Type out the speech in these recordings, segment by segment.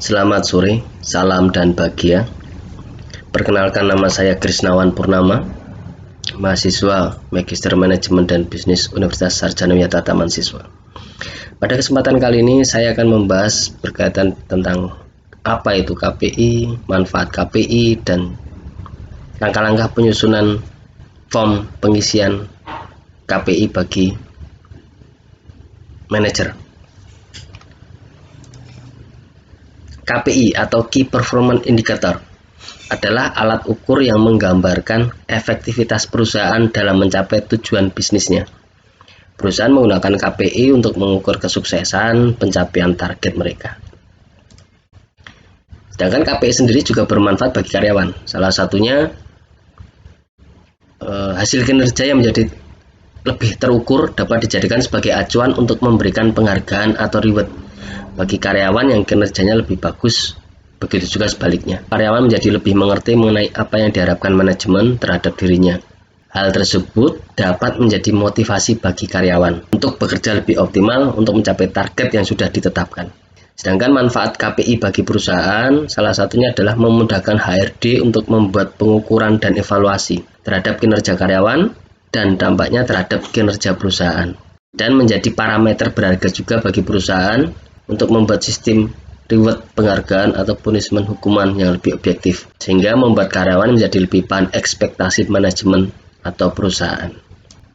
Selamat sore, salam dan bahagia. Perkenalkan, nama saya Krisnawan Purnama, mahasiswa Magister Manajemen dan Bisnis Universitas Sarjana Taman Siswa. Pada kesempatan kali ini saya akan membahas berkaitan tentang apa itu KPI, manfaat KPI, dan langkah-langkah penyusunan form pengisian KPI bagi manajer. KPI atau Key Performance Indicator adalah alat ukur yang menggambarkan efektivitas perusahaan dalam mencapai tujuan bisnisnya. Perusahaan menggunakan KPI untuk mengukur kesuksesan pencapaian target mereka. Sedangkan KPI sendiri juga bermanfaat bagi karyawan. Salah satunya hasil kinerja yang menjadi lebih terukur dapat dijadikan sebagai acuan untuk memberikan penghargaan atau reward bagi karyawan yang kinerjanya lebih bagus. Begitu juga sebaliknya, karyawan menjadi lebih mengerti mengenai apa yang diharapkan manajemen terhadap dirinya. Hal tersebut dapat menjadi motivasi bagi karyawan untuk bekerja lebih optimal untuk mencapai target yang sudah ditetapkan. Sedangkan manfaat KPI bagi perusahaan salah satunya adalah memudahkan HRD untuk membuat pengukuran dan evaluasi terhadap kinerja karyawan dan dampaknya terhadap kinerja perusahaan, dan menjadi parameter berharga juga bagi perusahaan untuk membuat sistem reward, penghargaan, atau punishment hukuman yang lebih objektif, sehingga membuat karyawan menjadi lebih paham ekspektasi manajemen atau perusahaan.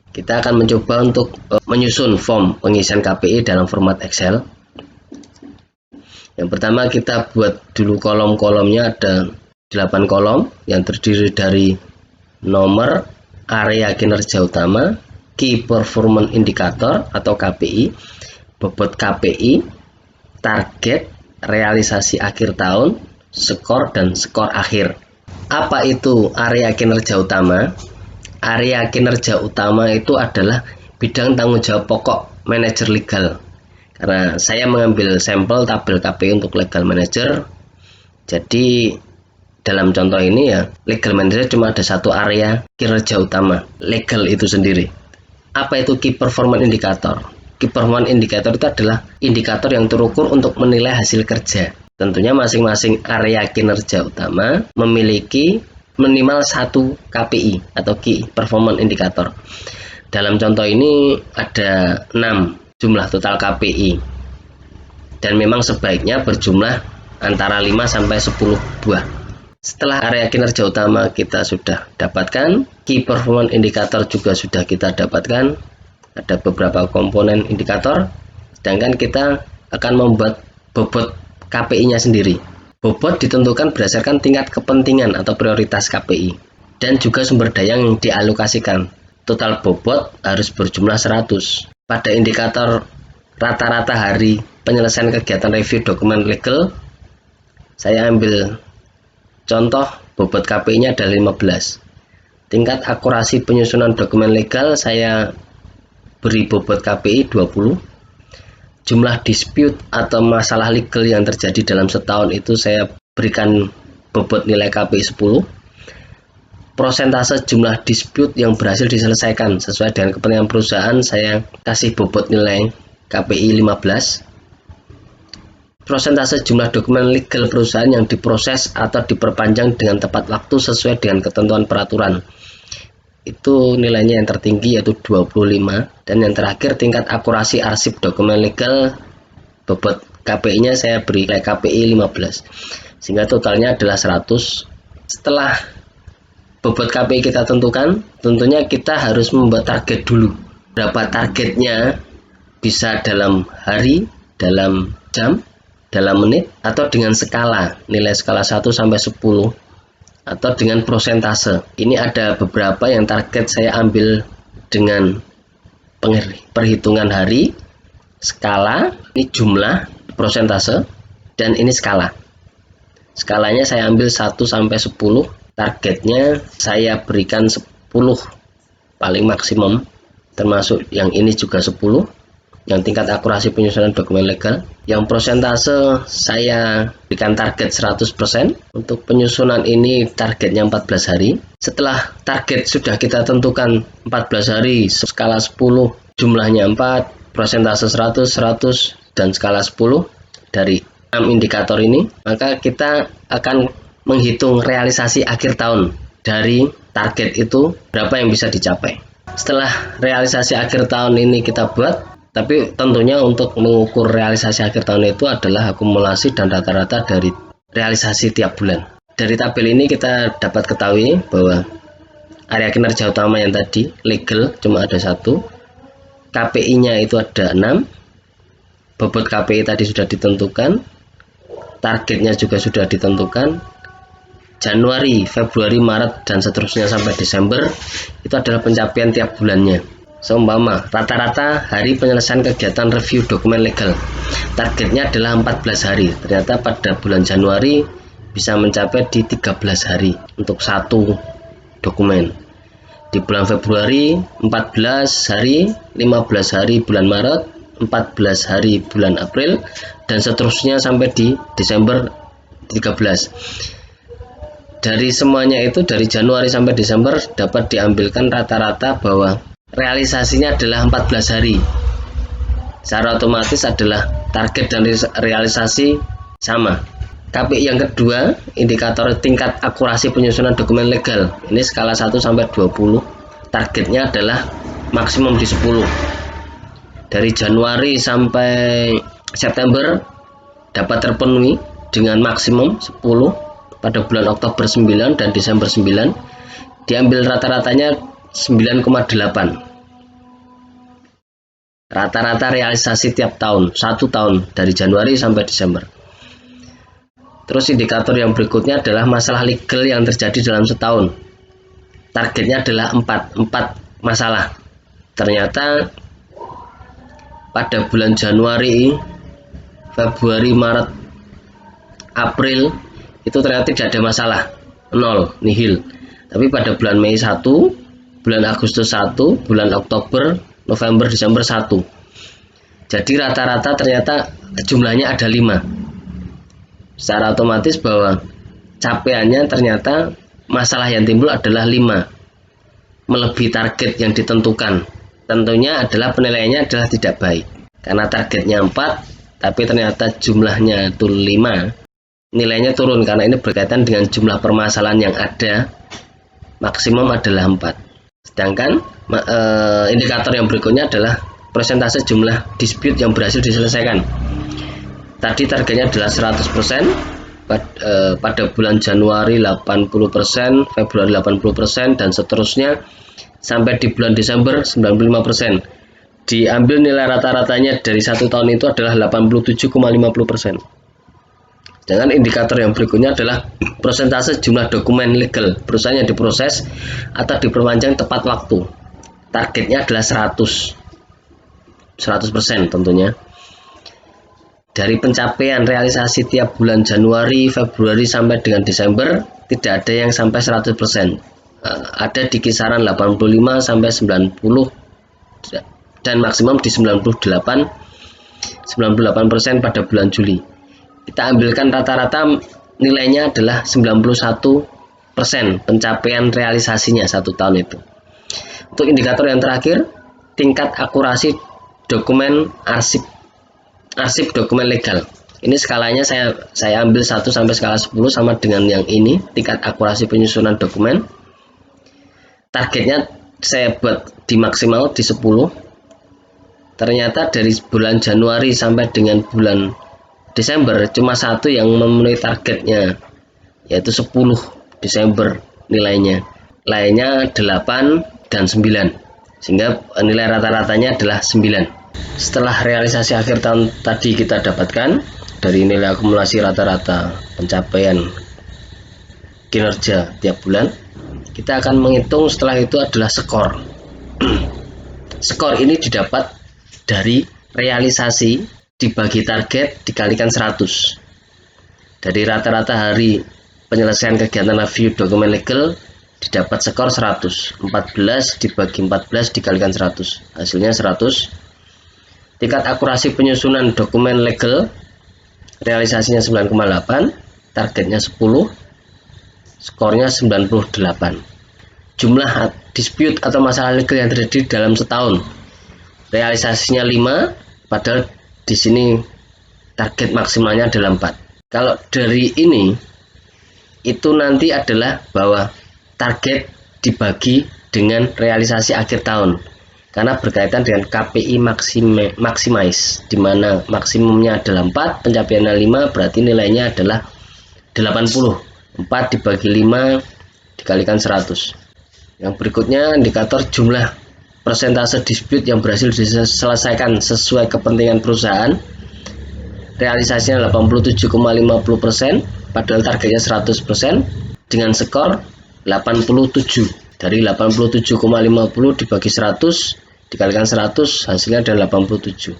Kita akan mencoba untuk menyusun form pengisian KPI dalam format Excel. Yang pertama, kita buat dulu kolom-kolomnya, ada 8 kolom yang terdiri dari nomor, area kinerja utama, Key Performance Indicator atau KPI, bobot KPI, target, realisasi akhir tahun, skor, dan skor akhir. Apa itu area kinerja utama? Area kinerja utama itu adalah bidang tanggung jawab pokok manajer legal. Karena saya mengambil sampel tabel KPI untuk legal manager, jadi dalam contoh ini ya, legal manager cuma ada satu area kinerja utama, legal itu sendiri. Apa itu Key Performance Indicator? Key Performance Indicator itu adalah indikator yang terukur untuk menilai hasil kerja. Tentunya masing-masing area kinerja utama memiliki minimal satu KPI atau Key Performance Indicator. Dalam contoh ini ada 6 jumlah total KPI, dan memang sebaiknya berjumlah antara 5 sampai 10 buah. Setelah area kinerja utama kita sudah dapatkan, Key Performance Indicator juga sudah kita dapatkan, ada beberapa komponen indikator, sedangkan kita akan membuat bobot KPI-nya sendiri. Bobot ditentukan berdasarkan tingkat kepentingan atau prioritas KPI dan juga sumber daya yang dialokasikan. Total bobot harus berjumlah 100. Pada indikator rata-rata hari penyelesaian kegiatan review dokumen legal, saya ambil contoh bobot KPI-nya ada 15. Tingkat akurasi penyusunan dokumen legal saya beri bobot KPI 20. Jumlah dispute atau masalah legal yang terjadi dalam setahun itu saya berikan bobot nilai KPI 10. Prosentase jumlah dispute yang berhasil diselesaikan sesuai dengan kepentingan perusahaan saya kasih bobot nilai KPI 15. Prosentase jumlah dokumen legal perusahaan yang diproses atau diperpanjang dengan tepat waktu sesuai dengan ketentuan peraturan, itu nilainya yang tertinggi yaitu 25. Dan yang terakhir, tingkat akurasi arsip dokumen legal, bobot KPI-nya saya beri nilai KPI 15, sehingga totalnya adalah 100. Setelah bobot KPI kita tentukan, tentunya kita harus membuat target dulu. Berapa targetnya, bisa dalam hari, dalam jam, dalam menit, atau dengan skala, nilai skala 1 sampai 10, atau dengan prosentase. Ini ada beberapa yang target saya ambil dengan perhitungan hari, skala, ini jumlah, prosentase, dan ini skala. Skalanya saya ambil 1 sampai 10, targetnya saya berikan 10 paling maksimum, termasuk yang ini juga 10, yang tingkat akurasi penyusunan dokumen legal. Yang prosentase saya berikan target 100%. Untuk penyusunan ini targetnya 14 hari. Setelah target sudah kita tentukan 14 hari, skala 10, jumlahnya 4, prosentase 100, 100, dan skala 10. Dari 6 indikator ini, maka kita akan menghitung realisasi akhir tahun dari target itu berapa yang bisa dicapai. Setelah realisasi akhir tahun ini kita buat, tapi tentunya untuk mengukur realisasi akhir tahun itu adalah akumulasi dan rata-rata dari realisasi tiap bulan. Dari tabel ini kita dapat ketahui bahwa area kinerja utama yang tadi legal cuma ada 1, KPI-nya itu ada 6, bobot KPI tadi sudah ditentukan, targetnya juga sudah ditentukan. Januari, Februari, Maret, dan seterusnya sampai Desember itu adalah pencapaian tiap bulannya. Seumpama rata-rata hari penyelesaian kegiatan review dokumen legal, targetnya adalah 14 hari. Ternyata pada bulan Januari bisa mencapai di 13 hari untuk satu dokumen. Di bulan Februari 14 hari, 15 hari bulan Maret, 14 hari bulan April, dan seterusnya sampai di Desember 13. Dari semuanya itu, dari Januari sampai Desember dapat diambilkan rata-rata bahwa realisasinya adalah 14 hari. Secara otomatis adalah target dan realisasi sama. KPI yang kedua, indikator tingkat akurasi penyusunan dokumen legal. Ini skala 1 sampai 20. Targetnya adalah maksimum di 10. Dari Januari sampai September dapat terpenuhi dengan maksimum 10, pada bulan Oktober 9 dan Desember 9 diambil rata-ratanya 9,8. Rata-rata realisasi tiap tahun, 1 tahun dari Januari sampai Desember. Terus indikator yang berikutnya adalah masalah legal yang terjadi dalam setahun. Targetnya adalah 4 masalah. Ternyata pada bulan Januari, Februari, Maret, April itu ternyata tidak ada masalah, 0, nihil. Tapi pada bulan Mei 1, bulan Agustus 1, bulan Oktober, November, Desember 1. Jadi rata-rata ternyata jumlahnya ada 5. Secara otomatis bahwa capaiannya ternyata masalah yang timbul adalah 5, melebihi target yang ditentukan. Tentunya adalah penilaiannya adalah tidak baik, karena targetnya 4 tapi ternyata jumlahnya itu 5, nilainya turun karena ini berkaitan dengan jumlah permasalahan yang ada, maksimum adalah 4. Sedangkan indikator yang berikutnya adalah persentase jumlah dispute yang berhasil diselesaikan. Tadi targetnya adalah 100%, pada bulan Januari 80%, Februari 80%, dan seterusnya sampai di bulan Desember 95%. Diambil nilai rata-ratanya dari 1 tahun itu adalah 87,50%. Dengan indikator yang berikutnya adalah persentase jumlah dokumen legal perusahaan yang diproses atau diperpanjang tepat waktu. Targetnya adalah 100% tentunya. Dari pencapaian realisasi tiap bulan Januari, Februari sampai dengan Desember tidak ada yang sampai 100%. Ada di kisaran 85 sampai 90 dan maksimum di 98% pada bulan Juli. Kita ambilkan rata-rata nilainya adalah 91% pencapaian realisasinya 1 tahun itu. Untuk indikator yang terakhir, tingkat akurasi dokumen arsip dokumen legal. Ini skalanya saya ambil 1 sampai skala 10 sama dengan yang ini, tingkat akurasi penyusunan dokumen. Targetnya saya buat di maksimal di 10. Ternyata dari bulan Januari sampai dengan bulan Desember cuma 1 yang memenuhi targetnya, yaitu 10 Desember nilainya. Lainnya 8 dan 9. Sehingga nilai rata-ratanya adalah 9. Setelah realisasi akhir tahun tadi kita dapatkan dari nilai akumulasi rata-rata pencapaian kinerja tiap bulan, kita akan menghitung setelah itu adalah skor. Skor ini didapat dari realisasi dibagi target dikalikan 100. Dari rata-rata hari penyelesaian kegiatan review dokumen legal didapat skor 100. 14 dibagi 14 dikalikan 100. Hasilnya 100. Tingkat akurasi penyusunan dokumen legal realisasinya 9,8, targetnya 10, skornya 98. Jumlah dispute atau masalah legal yang terjadi dalam setahun, realisasinya 5, padahal di sini target maksimalnya adalah 4. Kalau dari ini itu nanti adalah bahwa target dibagi dengan realisasi akhir tahun, karena berkaitan dengan KPI maximize, di mana maksimumnya adalah 4, pencapaiannya 5, berarti nilainya adalah 80. 4 dibagi 5 dikalikan 100. Yang berikutnya indikator jumlah persentase dispute yang berhasil diselesaikan sesuai kepentingan perusahaan. Realisasinya 87,50%, padahal targetnya 100%, dengan skor 87. Dari 87,50 dibagi 100 dikalikan 100, hasilnya adalah 87.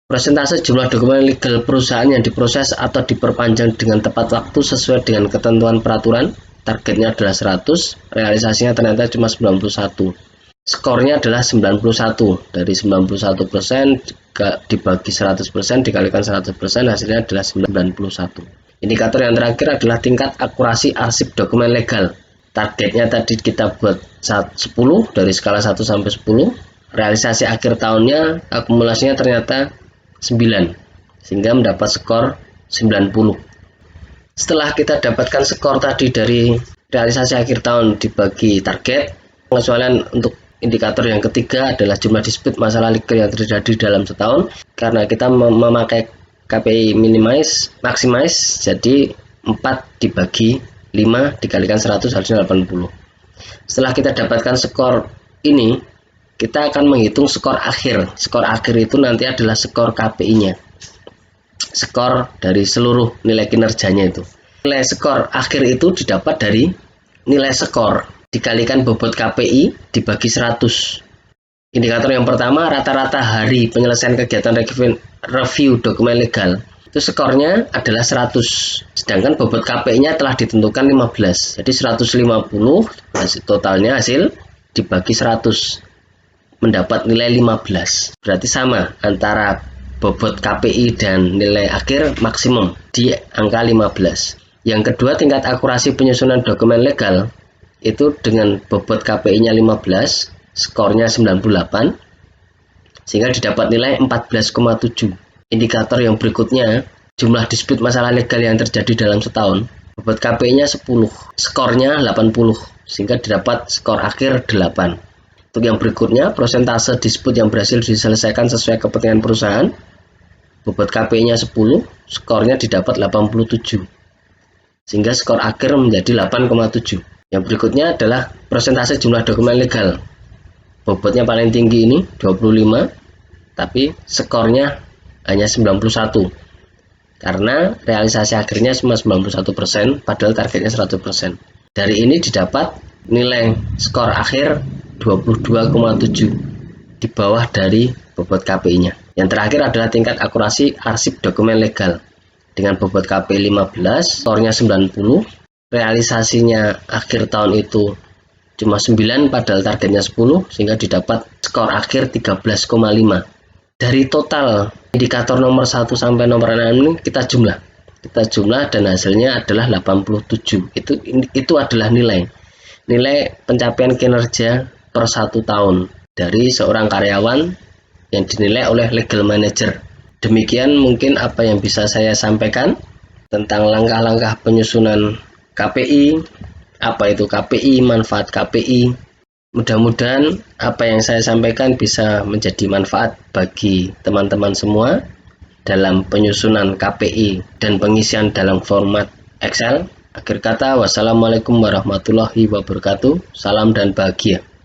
Persentase jumlah dokumen legal perusahaan yang diproses atau diperpanjang dengan tepat waktu sesuai dengan ketentuan peraturan. Targetnya adalah 100, realisasinya ternyata cuma 91. Skornya adalah 91. Dari 91% dibagi 100% dikalikan 100%, hasilnya adalah 91. Indikator yang terakhir adalah tingkat akurasi arsip dokumen legal. Targetnya tadi kita buat 10 dari skala 1 sampai 10. Realisasi akhir tahunnya akumulasinya ternyata 9, sehingga mendapat skor 90. Setelah kita dapatkan skor tadi dari realisasi akhir tahun dibagi target, pengecualian untuk indikator yang ketiga adalah jumlah dispute masalah legal yang terjadi dalam setahun. Karena kita memakai KPI maximize, jadi 4 dibagi 5 dikalikan 100 harusnya 80. Setelah kita dapatkan skor ini, kita akan menghitung skor akhir. Skor akhir itu nanti adalah skor KPI-nya. Skor dari seluruh nilai kinerjanya itu. Nilai skor akhir itu didapat dari nilai skor dikalikan bobot KPI dibagi 100. Indikator yang pertama, rata-rata hari penyelesaian kegiatan review dokumen legal. Itu skornya adalah 100. Sedangkan bobot KPI-nya telah ditentukan 15. Jadi 150 totalnya hasil dibagi 100. Mendapat nilai 15. Berarti sama antara bobot KPI dan nilai akhir maksimum di angka 15. Yang kedua, tingkat akurasi penyusunan dokumen legal itu dengan bobot KPI-nya 15, skornya 98, sehingga didapat nilai 14,7. Indikator yang berikutnya, jumlah dispute masalah legal yang terjadi dalam setahun, bobot KPI-nya 10, skornya 80, sehingga didapat skor akhir 8. Untuk yang berikutnya, persentase dispute yang berhasil diselesaikan sesuai kepentingan perusahaan, bobot KPI-nya 10, skornya didapat 87. Sehingga skor akhir menjadi 8,7. Yang berikutnya adalah persentase jumlah dokumen legal. Bobotnya paling tinggi ini 25, tapi skornya hanya 91. Karena realisasi akhirnya cuma 91%, padahal targetnya 100%. Dari ini didapat nilai skor akhir 22,7, di bawah dari bobot KPI-nya. Yang terakhir adalah tingkat akurasi arsip dokumen legal. Dengan bobot KPI 15, skornya 90, realisasinya akhir tahun itu cuma 9 padahal targetnya 10, sehingga didapat skor akhir 13,5. Dari total indikator nomor 1 sampai nomor 6 ini kita jumlah dan hasilnya adalah 87. Itu adalah nilai pencapaian kinerja per 1 tahun dari seorang karyawan yang dinilai oleh legal manager. Demikian mungkin apa yang bisa saya sampaikan tentang langkah-langkah penyusunan KPI, apa itu KPI, manfaat KPI. Mudah-mudahan apa yang saya sampaikan bisa menjadi manfaat bagi teman-teman semua dalam penyusunan KPI dan pengisian dalam format Excel. Akhir kata, wassalamualaikum warahmatullahi wabarakatuh. Salam dan bahagia.